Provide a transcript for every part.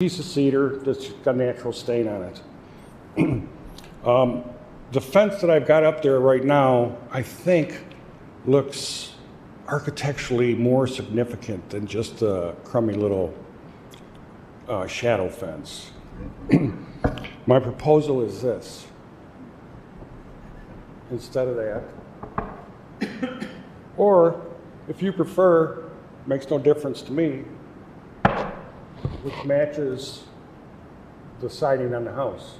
piece of cedar that's got a natural stain on it. The fence that I've got up there right now, I think, looks architecturally more significant than just a crummy little shadow fence. My proposal is this. Instead of that, or if you prefer, makes no difference to me, which matches the siding on the house.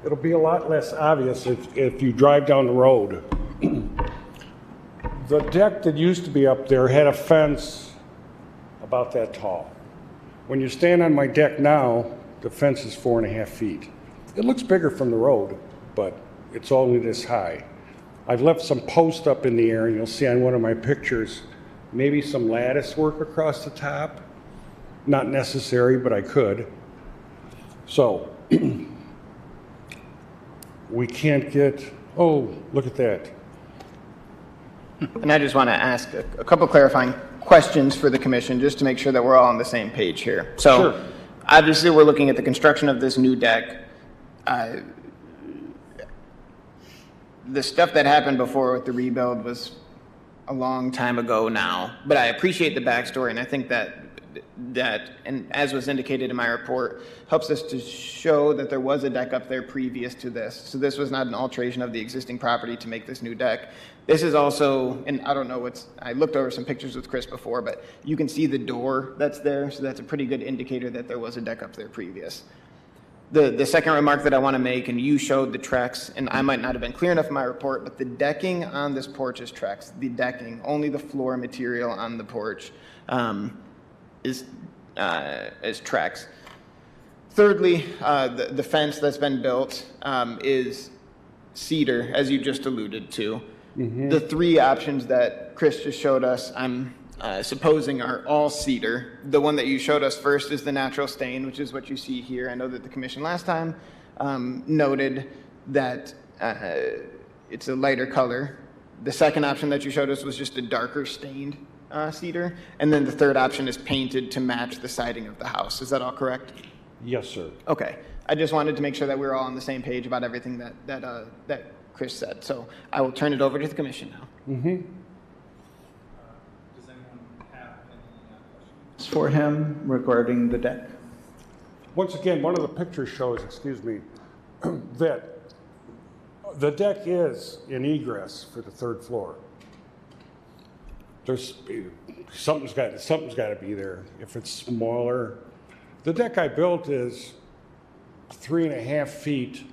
It'll be a lot less obvious if you drive down the road. The deck that used to be up there had a fence about that tall. When you stand on my deck now, the fence is 4.5 feet. It looks bigger from the road, but it's only this high. I've left some posts up in the air, and you'll see on one of my pictures, maybe some lattice work across the top. Not necessary, but I could. So, we can't get, oh, look at that. And I just want to ask a couple clarifying questions for the commission, just to make sure that we're all on the same page here. So, sure. Obviously, we're looking at the construction of this new deck. The stuff that happened before with the rebuild was a long time ago now, but I appreciate the backstory, and I think that, and as was indicated in my report, helps us to show that there was a deck up there previous to this. So this was not an alteration of the existing property to make this new deck. This is also, and I don't know I looked over some pictures with Chris before, but you can see the door that's there, so that's a pretty good indicator that there was a deck up there previous. The second remark that I want to make, and you showed the Trex, and I might not have been clear enough in my report, but the decking on this porch is Trex. The decking, only the floor material on the porch is Trex. Thirdly, the fence that's been built is cedar, as you just alluded to. Mm-hmm. The three options that Chris just showed us, I'm supposing are all cedar. The one that you showed us first is the natural stain, which is what you see here. I know that the commission last time noted that it's a lighter color. The second option that you showed us was just a darker stained cedar. And then the third option is painted to match the siding of the house. Is that all correct? Yes, sir. Okay. I just wanted to make sure that we were all on the same page about everything that Chris said. So I will turn it over to the commission now. Mm-hmm. For him regarding the deck? Once again, one of the pictures shows, excuse me, that the deck is an egress for the third floor. There's something's got to be there. If it's smaller, the deck I built is 3.5 feet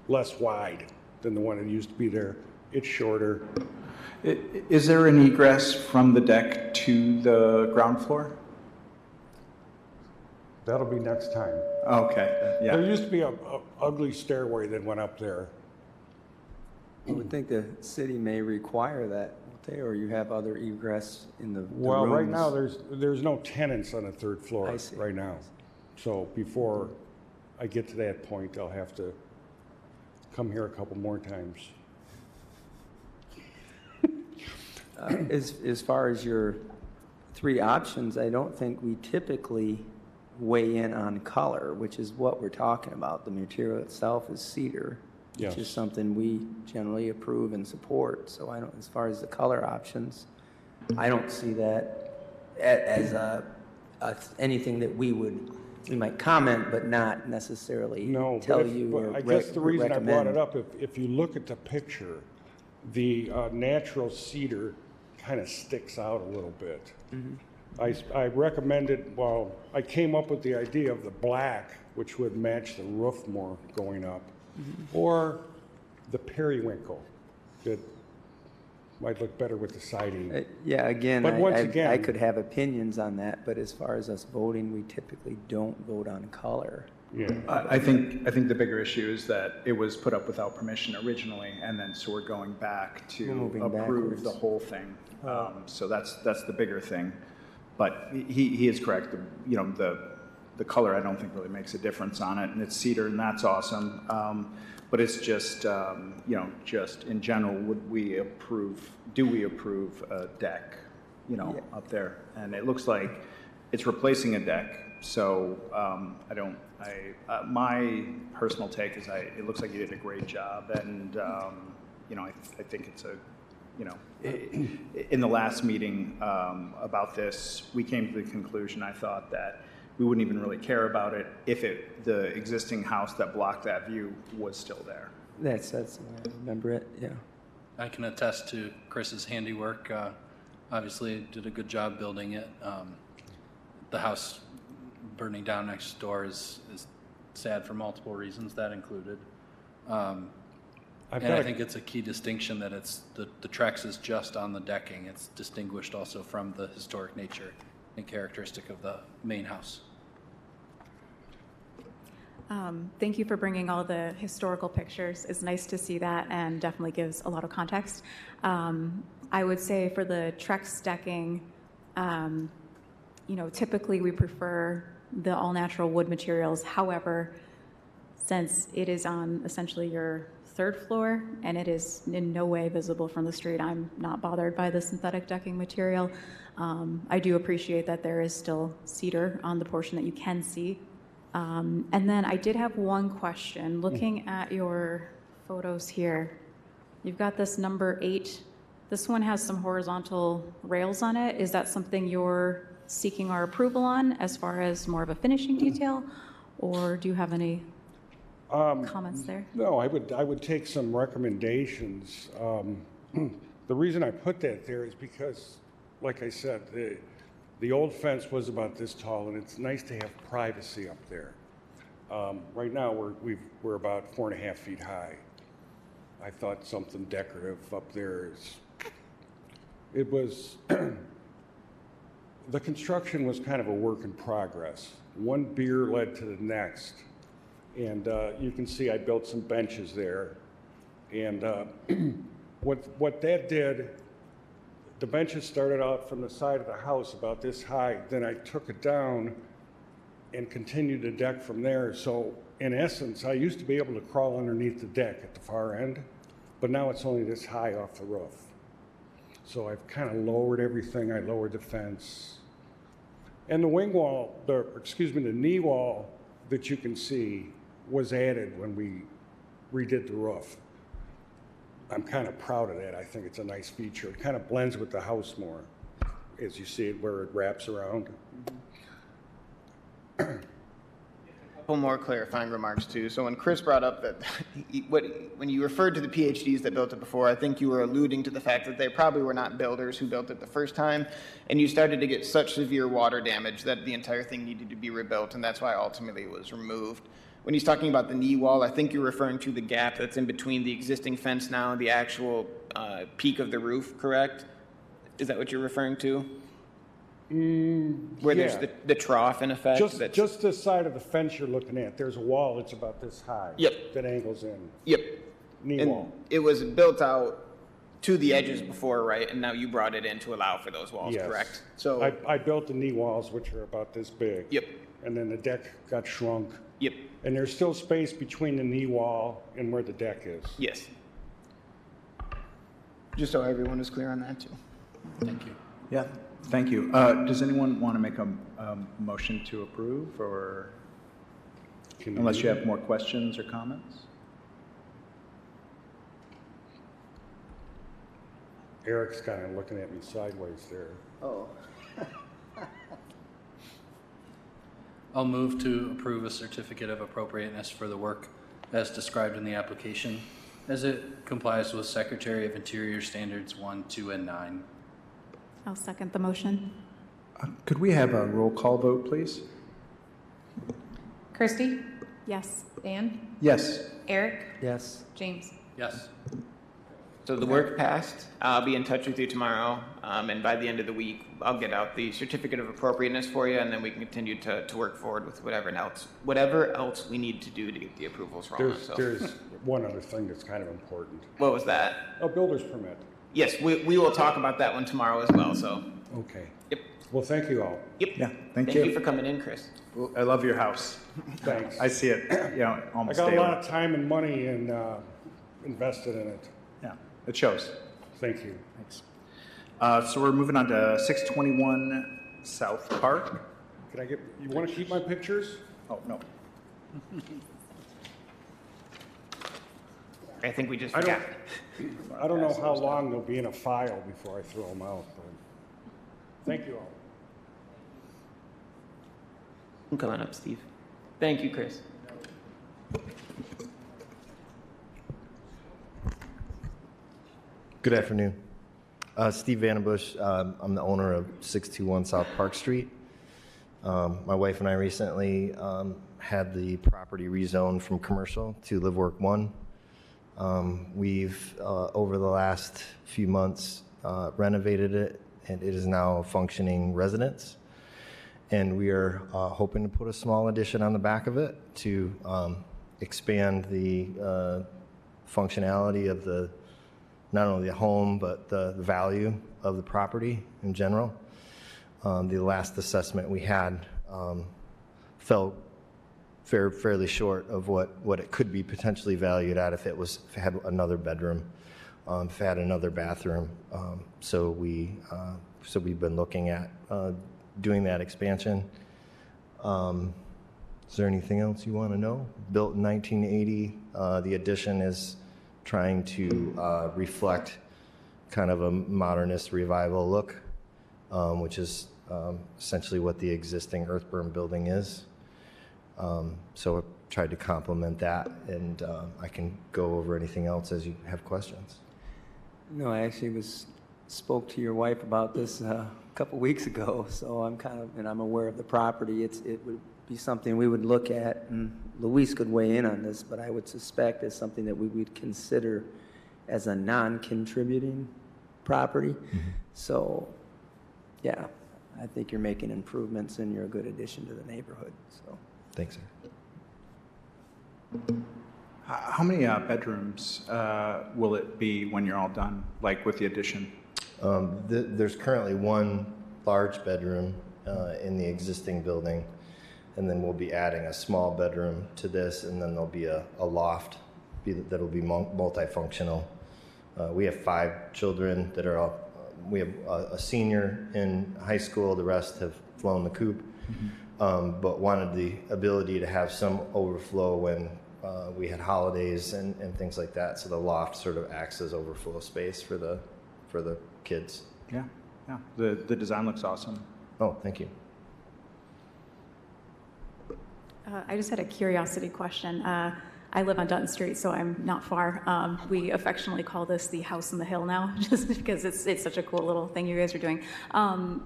less wide than the one that used to be there. It's shorter. Is there an egress from the deck to the ground floor? That'll be next time. Okay, yeah. There used to be a ugly stairway that went up there. I would think the city may require that, won't they? Or you have other egress in the Well, rooms. right now there's no tenants on the third floor I see. right now. So before I get to that point, I'll have to come here a couple more times. As far as your three options, I don't think we typically weigh in on color, which is what we're talking about. The material itself is cedar, Yes. which is something we generally approve and support. So I don't, as far as the color options, I don't see that as anything that we might comment, but not necessarily tell you or I guess the reason recommend. I brought it up, if you look at the picture, the natural cedar kind of sticks out a little bit. Mm-hmm. I recommended, well, I came up with the idea of the black, which would match the roof more going up, mm-hmm. or the periwinkle that might look better with the siding. Yeah, again, but once again, I could have opinions on that, but as far as us voting, we typically don't vote on color. Yeah. I think the bigger issue is that it was put up without permission originally, and then so we're going back to approve backwards. The whole thing. So that's the bigger thing. But he is correct. The color I don't think really makes a difference on it, and it's cedar, and that's awesome. But it's just just in general, do we approve a deck, up there? And it looks like it's replacing a deck, My personal take is it looks like you did a great job, and, I think it's in the last meeting about this, we came to the conclusion, I thought, that we wouldn't even really care about it if the existing house that blocked that view was still there. That's the way I remember it, yeah. I can attest to Chris's handiwork. Obviously, did a good job building it. The house burning down next door is sad for multiple reasons, that included. And I think it's a key distinction that it's the Trex is just on the decking. It's distinguished also from the historic nature and characteristic of the main house. Thank you for bringing all the historical pictures. It's nice to see that and definitely gives a lot of context. I would say for the Trex decking, typically we prefer the all-natural wood materials. However, since it is on essentially your third floor and it is in no way visible from the street, I'm not bothered by the synthetic decking material. I do appreciate that there is still cedar on the portion that you can see. And then I did have one question. Looking at your photos here, you've got this number 8. This one has some horizontal rails on it. Is that something you're seeking our approval on as far as more of a finishing detail? Or do you have any comments there? No, I would take some recommendations. The reason I put that there is because, like I said, the old fence was about this tall, and it's nice to have privacy up there. Right now, we're about 4.5 feet high. I thought something decorative up there is. It was. The construction was kind of a work in progress. One beer led to the next, and you can see I built some benches there. And what that did. The benches started out from the side of the house about this high. Then I took it down and continued the deck from there. So in essence, I used to be able to crawl underneath the deck at the far end, but now it's only this high off the roof. So I've kind of lowered everything. I lowered the fence. And the wing wall, the knee wall that you can see was added when we redid the roof. I'm kind of proud of that. I think it's a nice feature. It kind of blends with the house more, as you see it where it wraps around. A couple more clarifying remarks too. So when Chris brought up that, when you referred to the PhDs that built it before, I think you were alluding to the fact that they probably were not builders who built it the first time, and you started to get such severe water damage that the entire thing needed to be rebuilt, and that's why ultimately it was removed. When he's talking about the knee wall, I think you're referring to the gap that's in between the existing fence now and the actual peak of the roof, correct? Is that what you're referring to? Where yeah. there's the trough, in effect? Just the side of the fence you're looking at. There's a wall that's about this high. Yep. That angles in. Yep. Knee wall. It was built out to the edges before, right? And now you brought it in to allow for those walls, Yes. correct? So I built the knee walls, which are about this big. Yep. And then the deck got shrunk. Yep. And there's still space between the knee wall and where the deck is. Yes. Just so everyone is clear on that too. Thank you. Yeah, thank you. Does anyone want to make a motion to approve, or unless you have more questions or comments? Eric's kind of looking at me sideways there. Oh. I'll move to approve a certificate of appropriateness for the work as described in the application, as it complies with Secretary of Interior Standards 1, 2, and 9. I'll second the motion. Could we have a roll call vote, please? Christy? Yes. Dan? Yes. Eric? Yes. James? Yes. So the work passed. I'll be in touch with you tomorrow, and by the end of the week, I'll get out the certificate of appropriateness for you, and then we can continue to work forward with whatever else we need to do to get the approvals rolling. There's one other thing that's kind of important. What was that? A builder's permit. Yes, we will talk about that one tomorrow as well. So. Okay. Yep. Well, thank you all. Yep. Yeah, Thank you for coming in, Chris. Well, I love your house. Thanks. I see it, I almost got daily. a lot of time and money and invested in it. Yeah, it shows. Thank you. Thanks. So we're moving on to 621 South Park. You want to keep my pictures? Oh, no. I think we just I forgot. I don't know how long they'll be in a file before I throw them out, but thank you all. I'm coming up, Steve. Thank you, Chris. Good afternoon. Steve Vandenbush. I'm the owner of 621 South Park Street. My wife and I recently had the property rezoned from commercial to Live Work 1. We've, over the last few months, renovated it, and it is now a functioning residence. And we are hoping to put a small addition on the back of it to expand the functionality of not only the home, but the value of the property in general. The last assessment we had fell fairly short of what it could be potentially valued at if it had another bedroom, if it had another bathroom. So we've been looking at doing that expansion. Is there anything else you want to know? Built in 1980, the addition is trying to reflect kind of a modernist revival look, which is essentially what the existing earthburn building is. So I tried to complement that, and I can go over anything else as you have questions. No, I actually spoke to your wife about this a couple weeks ago, so I'm aware of the property. It would be something we would look at, and Luis could weigh in on this, but I would suspect it's something that we would consider as a non-contributing property. Mm-hmm. So, yeah, I think you're making improvements and you're a good addition to the neighborhood. So, Thanks, sir. How many bedrooms will it be when you're all done, like with the addition? There's currently one large bedroom in the existing building, and then we'll be adding a small bedroom to this, and then there'll be a loft that'll be multifunctional. We have 5 children that are all, we have a senior in high school, the rest have flown the coop, but wanted the ability to have some overflow when we had holidays and things like that, so the loft sort of acts as overflow space for the kids. Yeah, yeah. The design looks awesome. Oh, thank you. I just had a curiosity question. I live on Dutton Street, so I'm not far. We affectionately call this the house on the hill now, just because it's such a cool little thing you guys are doing. I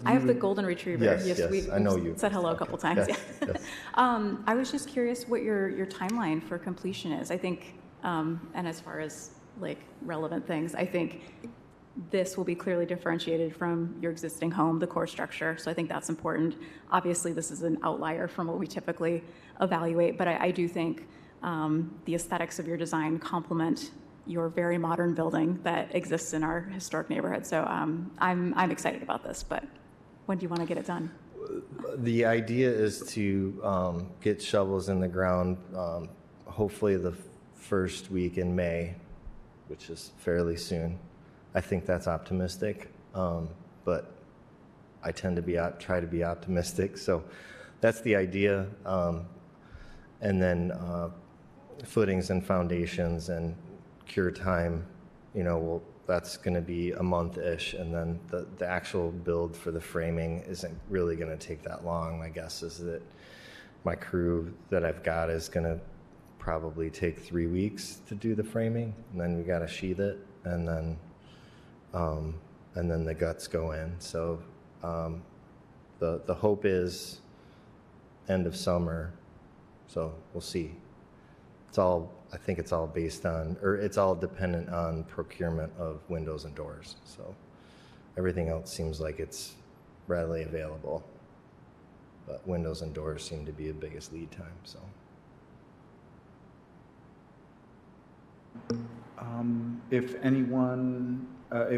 have the golden retriever. Yes, I know you. Said hello a couple times. Yes, Yeah. yes. I was just curious what your timeline for completion is. I think, and as far as like relevant things, I think this will be clearly differentiated from your existing home, the core structure. So I think that's important. Obviously, this is an outlier from what we typically evaluate, but I do think the aesthetics of your design complement your very modern building that exists in our historic neighborhood. So I'm excited about this, but when do you want to get it done? The idea is to get shovels in the ground, hopefully the first week in May, which is fairly soon. I think that's optimistic, but I tend to try to be optimistic. So that's the idea. And then footings and foundations and cure time, that's going to be a month-ish. And then the actual build for the framing isn't really going to take that long. My guess is that my crew that I've got is going to probably take 3 weeks to do the framing. And then we got to sheath it, and then the guts go in. So the hope is end of summer. So we'll see. I think it's all based on, or it's all dependent on procurement of windows and doors. So everything else seems like it's readily available, but windows and doors seem to be the biggest lead time. So. If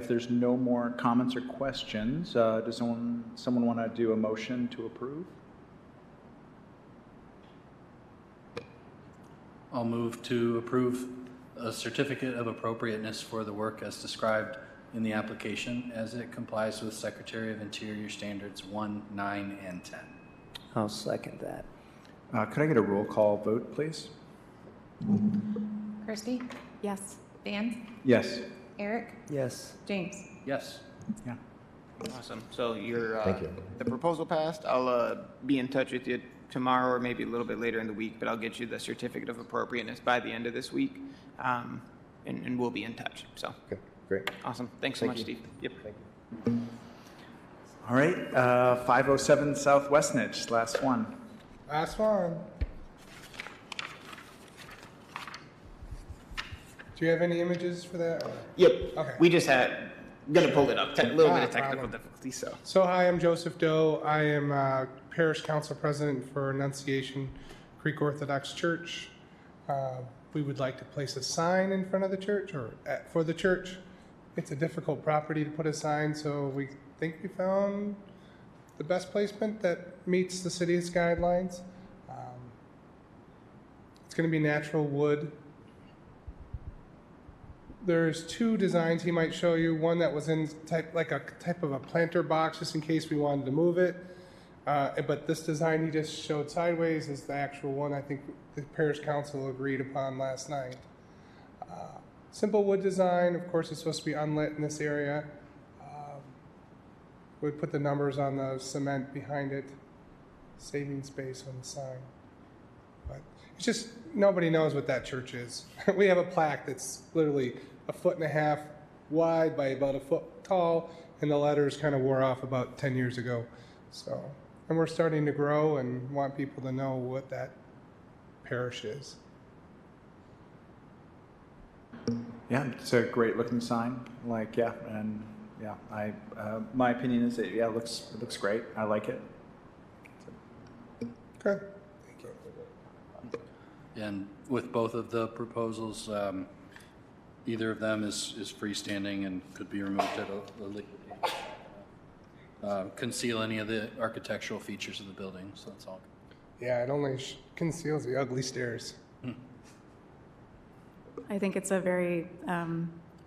there's no more comments or questions, does someone want to do a motion to approve? I'll move to approve a certificate of appropriateness for the work as described in the application as it complies with Secretary of Interior Standards 1, 9, and 10. I'll second that. Could I get a roll call vote, please? Kirsty, Yes. Dan, Yes. Eric, Yes. James. Yes. Yeah. Awesome. So your, Thank you. the proposal passed. I'll be in touch with you tomorrow or maybe a little bit later in the week, but I'll get you the certificate of appropriateness by the end of this week. And we'll be in touch. So Okay, great. awesome. Thanks so much, Steve. Yep. All right, 507 South Westnedge, last one. Last one. Do you have any images for that? or- Yep. Okay. We just had, gonna pull it up. A little bit of technical problem. difficulty, so. So hi, I'm Joseph Doe. I am Parish Council President for Annunciation Creek Orthodox Church. We would like to place a sign in front of the church for the church. It's a difficult property to put a sign, so we think we found the best placement that meets the city's guidelines. It's going to be natural wood. There's two designs he might show you. One that was in like a type of a planter box, just in case we wanted to move it. But this design he just showed sideways is the actual one I think the parish council agreed upon last night. Simple wood design. Of course, it's supposed to be unlit in this area. We'd put the numbers on the cement behind it, saving space on the sign. But it's just, nobody knows what that church is. We have a plaque that's literally 1.5 feet wide by about 1 foot tall, and the letters kind of wore off about 10 years ago. So, and we're starting to grow and want people to know what that parish is. Yeah, it's a great looking sign. Like, yeah, and yeah, my opinion is that, yeah, it looks great. I like it. Okay. Thank you. And with both of the proposals, either of them is freestanding and could be removed at a later date. Conceal any of the architectural features of the building, so that's all. Yeah, it only conceals the ugly stairs. I think it's a very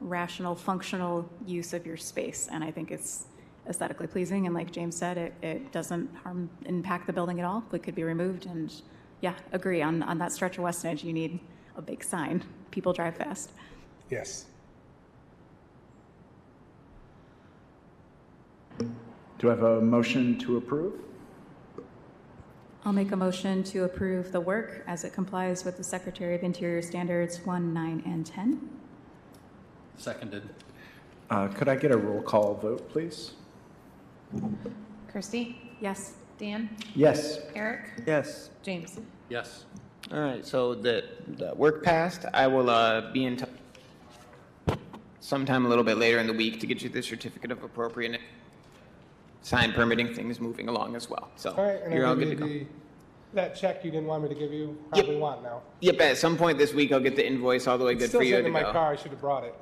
rational, functional use of your space, and I think it's aesthetically pleasing. And like James said, it doesn't impact the building at all. It could be removed, and yeah, agree. On that stretch of Westnedge, you need a big sign. People drive fast. Yes. Do I have a motion to approve? I'll make a motion to approve the work as it complies with the Secretary of Interior Standards 1, 9, and 10. Seconded. Could I get a roll call vote, please? Kirsty, Yes. Dan, Yes. Eric, Yes. James. Yes. All right, so the work passed. I will be in touch sometime a little bit later in the week to get you the certificate of appropriateness. Sign permitting things moving along as well. So All right, and you're all I'll good give to you go. that check you didn't want me to give you, probably want now. Yep, at some point this week I'll get the invoice all the way good Still for you sitting to in my go. car, I should have brought it.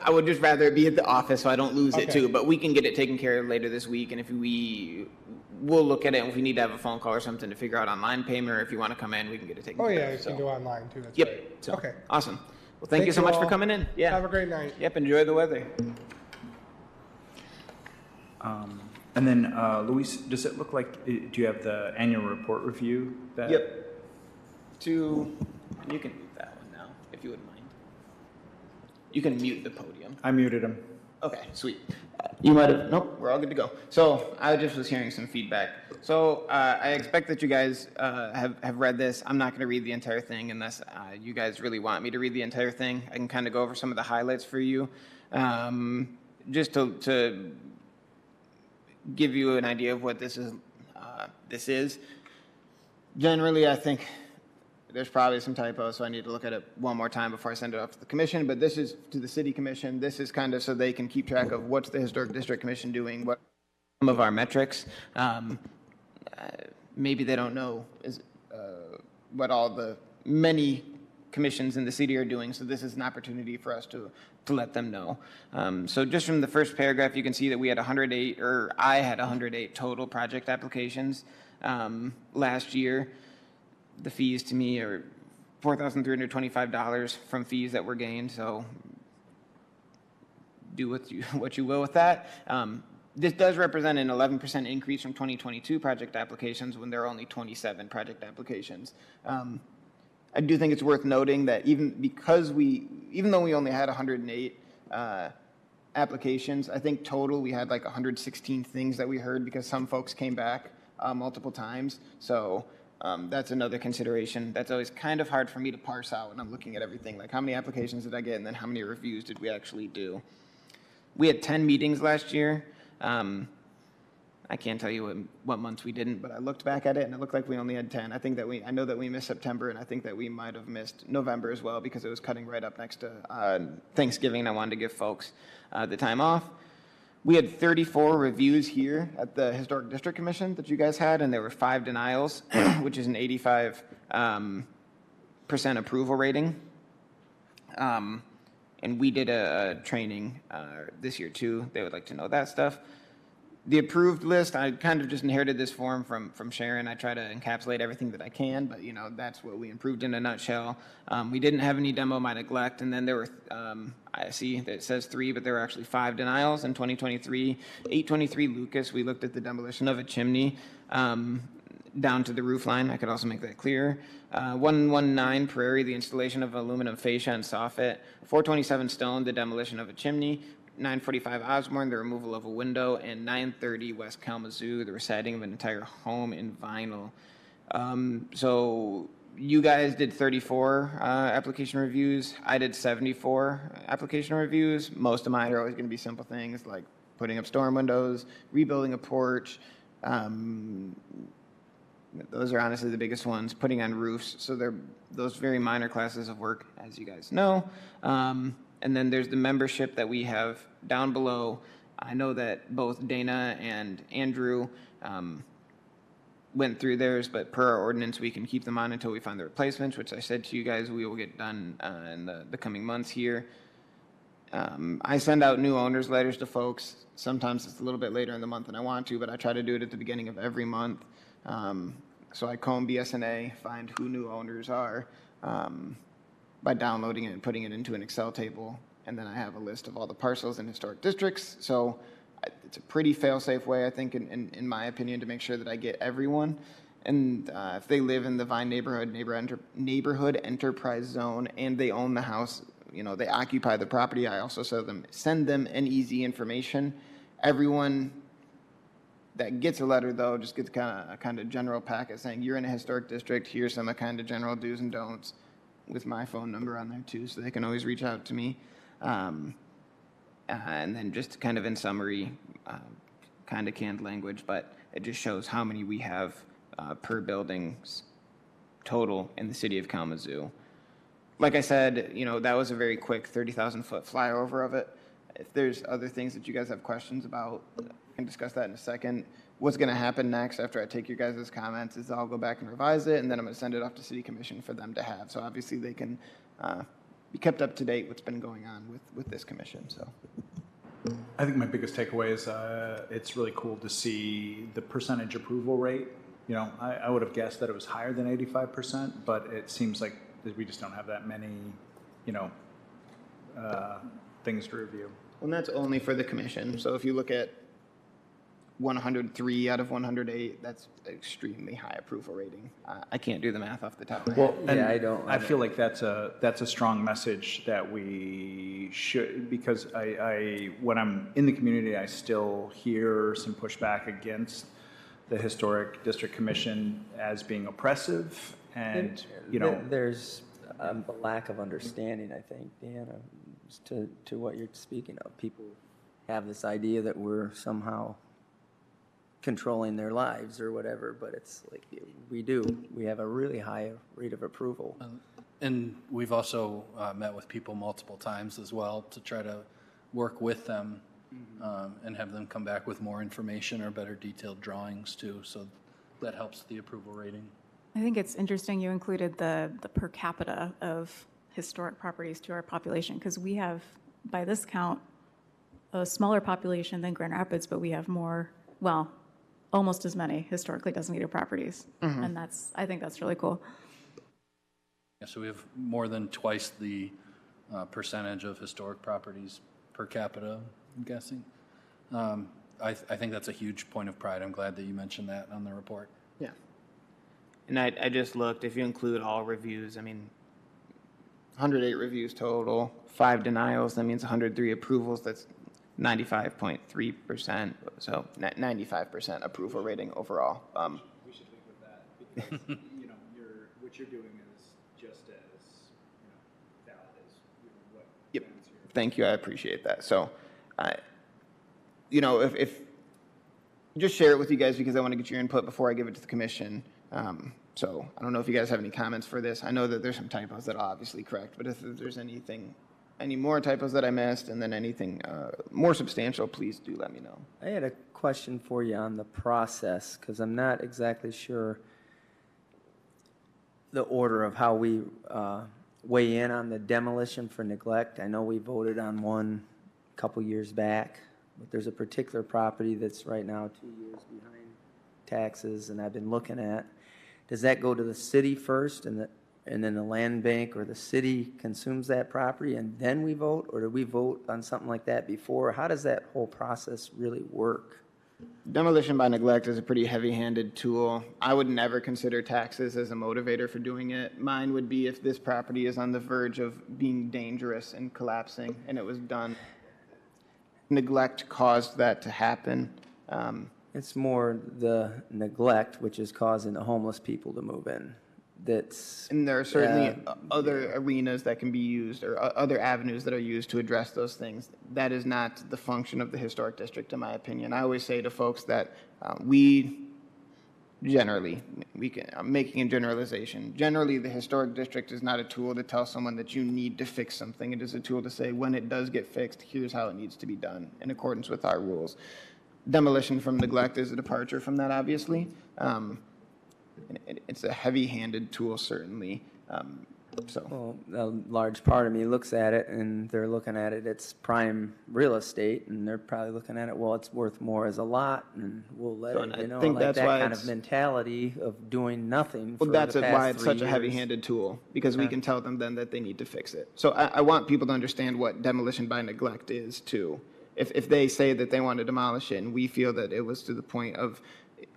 I would just rather it be at the office so I don't lose it Okay. too, but we can get it taken care of later this week, and if we'll look at it, and if we need to have a phone call or something to figure out online payment, or if you want to come in, we can get it taken Oh care yeah, of. you So- can do online too, that's Yep, right. so, Okay. awesome. Well, thank you so much for all. coming in. Yeah. Have a great night. Yep, enjoy the weather. And then, Luis, does it look like, do you have the annual report review? That, Yep. You can mute that one now, if you wouldn't mind. You can mute the podium. I muted him. Okay, sweet. You might have, nope, we're all good to go. So I just was hearing some feedback. So I expect that you guys have read this. I'm not going to read the entire thing unless you guys really want me to read the entire thing. I can kind of go over some of the highlights for you. Just to give you an idea of what this is. Generally, I think there's probably some typos, so I need to look at it one more time before I send it off to the commission. But this is to the city commission. This is kind of so they can keep track of what's the historic district commission doing, what some of our metrics. Maybe they don't know what all the many commissions in the city are doing, so this is an opportunity for us to let them know. So just from the first paragraph, you can see that we had 108, or I had 108 total project applications last year. The fees to me are $4,325 from fees that were gained, so do what you will with that. This does represent an 11% increase from 2022 project applications when there are only 27 project applications. I do think it's worth noting that even though we only had 108 applications, I think total we had like 116 things that we heard because some folks came back multiple times. So that's another consideration. That's always kind of hard for me to parse out when I'm looking at everything. Like how many applications did I get and then how many reviews did we actually do? We had 10 meetings last year. I can't tell you what months we didn't, but I looked back at it and it looked like we only had 10. I know that we missed September, and I think that we might have missed November as well because it was cutting right up next to Thanksgiving and I wanted to give folks the time off. We had 34 reviews here at the Historic District Commission that you guys had, and there were 5 denials, which is an 85% approval rating. And we did a training this year too. They would like to know that stuff. The approved list, I kind of just inherited this form from Sharon. I try to encapsulate everything that I can, but that's what we improved in a nutshell. We didn't have any demo by neglect, and then there were, I see that it says 3, but there were actually 5 denials in 2023. 823 Lucas, we looked at the demolition of a chimney down to the roof line. I could also make that clear. 119 Prairie, the installation of aluminum fascia and soffit. 427 Stone, the demolition of a chimney. 945 Osborne, the removal of a window, and 930 West Kalamazoo, the residing of an entire home in vinyl. So you guys did 34 application reviews. I did 74 application reviews. Most of mine are always going to be simple things like putting up storm windows, rebuilding a porch. Those are honestly the biggest ones. Putting on roofs. So they're those very minor classes of work, as you guys know. And then there's the membership that we have down below. I know that both Dana and Andrew went through theirs, but per our ordinance, we can keep them on until we find the replacements, which I said to you guys we will get done in the coming months here. I send out new owners letters to folks. Sometimes it's a little bit later in the month than I want to, but I try to do it at the beginning of every month. So I comb BSNA, find who new owners are, by downloading it and putting it into an Excel table. And then I have a list of all the parcels in historic districts. So it's a pretty fail-safe way, I think, in my opinion, to make sure that I get everyone. And if they live in the Vine neighborhood enterprise zone and they own the house, they occupy the property, I also send them an easy information. Everyone that gets a letter, though, just gets a kind of general packet saying, you're in a historic district, here's some kind of general do's and don'ts, with my phone number on there too, so they can always reach out to me. And then just kind of in summary, kind of canned language, but it just shows how many we have per buildings total in the city of Kalamazoo. Like I said, that was a very quick 30,000 foot flyover of it. If there's other things that you guys have questions about, we can discuss that in a second. What's going to happen next after I take your guys' comments is I'll go back and revise it, and then I'm going to send it off to City Commission for them to have. So obviously they can be kept up to date what's been going on with this commission. So I think my biggest takeaway is it's really cool to see the percentage approval rate. I would have guessed that it was higher than 85%, but it seems like we just don't have that many, things to review. And that's only for the commission. So if you look at 103 out of 108, that's extremely high approval rating. I can't do the math off the top of my head. And I don't. I feel like that's a strong message that we should, because when I'm in the community, I still hear some pushback against the Historic District Commission as being oppressive, and there's a lack of understanding, I think, Deanna, to what you're speaking of. People have this idea that we're somehow controlling their lives or whatever, but it's like we have a really high rate of approval. And we've also met with people multiple times as well to try to work with them and have them come back with more information or better detailed drawings too. So that helps the approval rating. I think it's interesting you included the per capita of historic properties to our population, because we have, by this count, a smaller population than Grand Rapids, but we have more, almost as many historically designated properties. And I think that's really cool. Yeah, so we have more than twice the percentage of historic properties per capita, I'm guessing. I think that's a huge point of pride. I'm glad that you mentioned that on the report. Yeah. And I just looked, if you include all reviews, I mean, 108 reviews total, 5 denials, that means 103 approvals, that's 95.3%, so 95% approval rating overall. We should leave with that because, you know, what you're doing is just as, you know, valid as what. Yep. fans here. Thank you, I appreciate that. So, you know, if just share it with you guys because I want to get your input before I give it to the commission. So I don't know if you guys have any comments for this. I know that there's some typos that I'll obviously correct, but if there's any more typos that I missed and then anything more substantial, please do let me know. I had a question for you on the process, because I'm not exactly sure the order of how we weigh in on the demolition for neglect. I know we voted on one a couple years back, but there's a particular property that's right now 2 years behind taxes, and I've been looking at. Does that go to the city first, and then the land bank or the city consumes that property, and then we vote? Or do we vote on something like that before? How does that whole process really work? Demolition by neglect is a pretty heavy-handed tool. I would never consider taxes as a motivator for doing it. Mine would be if this property is on the verge of being dangerous and collapsing, and it was done. Neglect caused that to happen. It's more the neglect which is causing the homeless people to move in. And there are certainly other arenas that can be used or other avenues that are used to address those things. That is not the function of the historic district, in my opinion. I always say to folks that I'm making a generalization. Generally, the historic district is not a tool to tell someone that you need to fix something. It is a tool to say, when it does get fixed, here's how it needs to be done in accordance with our rules. Demolition from neglect is a departure from that, obviously. It's a heavy-handed tool, certainly. Well, a large part of me looks at it, and they're looking at it, it's prime real estate, and they're probably looking at it, well, it's worth more as a lot, and we'll let So, it, and you know, I think like that's that why kind of it's- mentality of doing nothing for Well, the that's past why it's 3 such a years. heavy-handed tool, because we can tell them then that they need to fix it. So I want people to understand what demolition by neglect is, too. If they say that they want to demolish it, and we feel that it was to the point of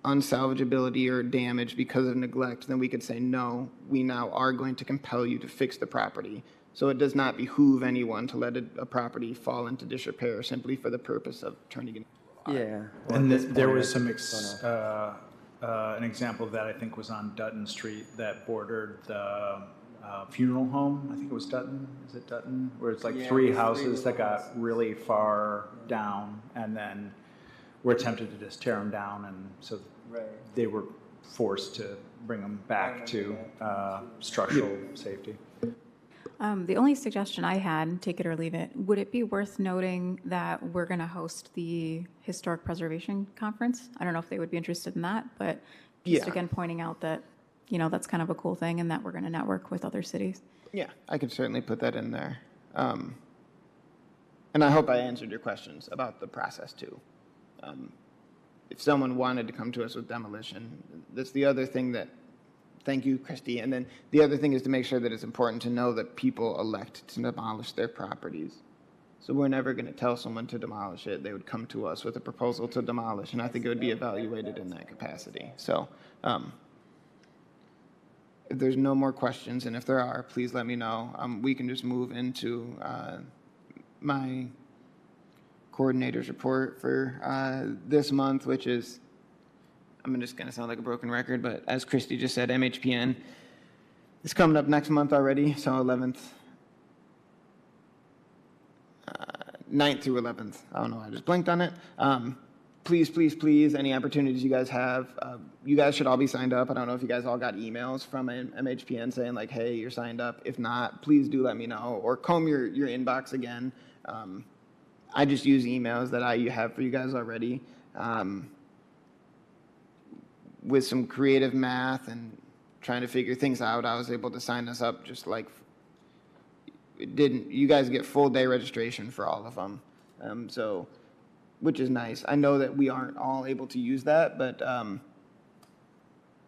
unsalvageability or damage because of neglect, then we could say, no, we now are going to compel you to fix the property. So it does not behoove anyone to let a property fall into disrepair simply for the purpose of turning it. Yeah. well, And at this there point, was I some, think it's an example of that, I think, was on Dutton Street that bordered the funeral home. I think it was Dutton. Is it Dutton? Where it's like Yeah, three it was three houses that little got houses. really far down and then were attempted to just tear them down. And so they were forced to bring them back to structural safety. The only suggestion I had, take it or leave it, would it be worth noting that we're going to host the Historic Preservation Conference? I don't know if they would be interested in that, but just Yeah. again pointing out that, you know, that's kind of a cool thing and that we're going to network with other cities. Yeah, I could certainly put that in there. And I hope I answered your questions about the process, too. If someone wanted to come to us with demolition, that's the other thing that, thank you, Christy. And then the other thing is to make sure that it's important to know that people elect to demolish their properties. So we're never going to tell someone to demolish it. They would come to us with a proposal to demolish, and I think it would be evaluated in that capacity. So if there's no more questions, and if there are, please let me know. We can just move into my coordinator's report for this month, which is, I'm just going to sound like a broken record, but as Christy just said, MHPN is coming up next month already, so 11th, 9th through 11th. I don't know, I just blinked on it. Please, please, please, any opportunities you guys have, you guys should all be signed up. I don't know if you guys all got emails from MHPN saying like, hey, you're signed up. If not, please do let me know, or comb your inbox again. I just use emails that you have for you guys already. With some creative math and trying to figure things out, I was able to sign us up just like you guys get full day registration for all of them. So, which is nice. I know that we aren't all able to use that, but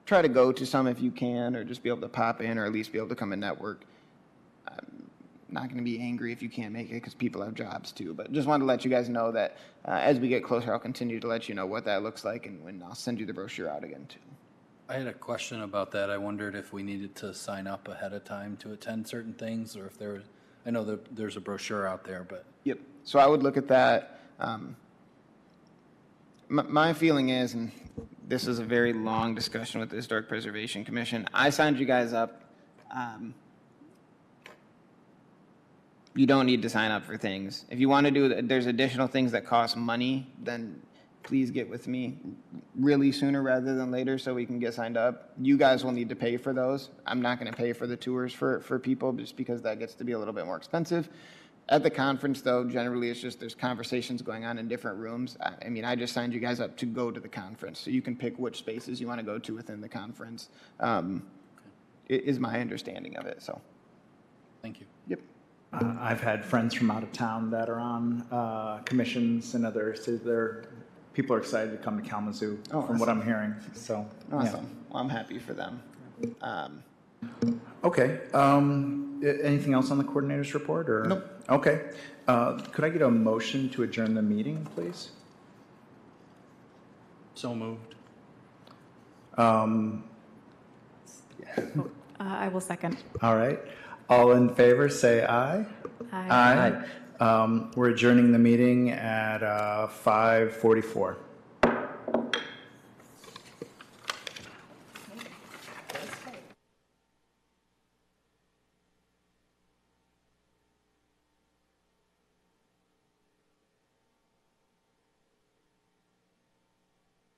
try to go to some if you can, or just be able to pop in, or at least be able to come and network. not going to be angry if you can't make it because people have jobs too. But just wanted to let you guys know that as we get closer, I'll continue to let you know what that looks like, and when I'll send you the brochure out again too. I had a question about that. I wondered if we needed to sign up ahead of time to attend certain things, or if there, I know that there's a brochure out there, but. Yep. So I would look at that. My feeling is, and this is a very long discussion with the Historic Preservation Commission, I signed you guys up. You don't need to sign up for things. If you want to do, there's additional things that cost money, then please get with me really sooner rather than later so we can get signed up. You guys will need to pay for those. I'm not going to pay for the tours for people just because that gets to be a little bit more expensive. At the conference, though, generally it's just there's conversations going on in different rooms. I mean, I just signed you guys up to go to the conference, so you can pick which spaces you want to go to within the conference. Is my understanding of it, so. Thank you. Yep. I've had friends from out of town that are on commissions and others. People are excited to come to Kalamazoo, from what I'm hearing. So, Awesome. Well, I'm happy for them. Okay. Anything else on the coordinator's report? Or? Nope. Okay. Could I get a motion to adjourn the meeting, please? So moved. I will second. All right. All in favor, say aye. Aye. We're adjourning the meeting at 5:44.